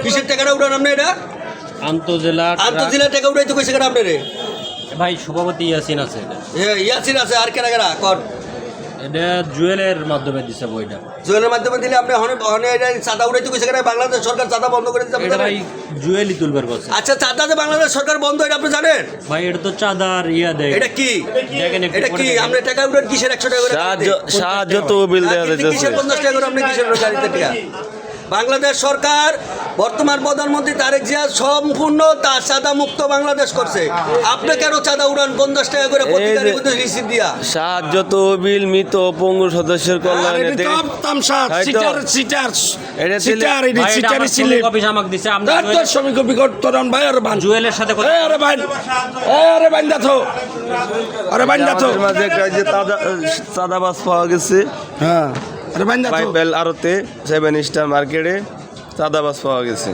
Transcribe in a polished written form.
কিসের টাকাটা উঠান আপনি? এটা আন্তজেলা টাকা উঠাইতে কইছে কেন আপনি রে? ভাই সভাপতি ইয়াসিন আছে এটা। ইয়াসিন আছে, আর কেনা কেনা কর? এটা জুয়েলের মাধ্যমে দিছে বইটা। জুয়েলের মাধ্যমে দিলে আপনি চাঁদা উঠাইতে কইছে কেন? বাংলাদেশ সরকার চাঁদা বন্ধ করে দিচ্ছে, আপনি এটা জানেন? ভাই জুয়েলই তুলবার কথা। আচ্ছা, চাঁদা যে বাংলাদেশ সরকার বন্ধ, এটা আপনি জানেন? ভাই এটা তো চাঁদার ইয়া দেয়। এটা কি? দেখেন এটা কি? আপনি টাকা উঠান কিসের 100 টাকা করে? সাহায্য তহবিল দেওয়া যাচ্ছে। কিসের 50 টাকা করে আপনি কিসের গাড়িতে টাকা? বাংলাদেশ সরকার বর্তমান প্রধানমন্ত্রী তারেক জিয়া সম্পূর্ণ তার চাঁদা মুক্ত বাংলাদেশ করছে। আপনি কেন চাঁদা উড়ান 50 টাকা করে প্রতি গাড়ির মধ্যে রিসিভ দিয়া? সাহায্য তহবিল মৃত পঙ্গু সদস্যের কল্যাণে অফিস আমাকে দিছে। আমরা জুয়েলের সাথে কথা মাঝে একটা যে চাঁদাবাজ পাওয়া গেছে। হ্যাঁ, বাইবেল আড়তে 7 স্টার মার্কেটে চাঁদাবাজ পাওয়া গেছে।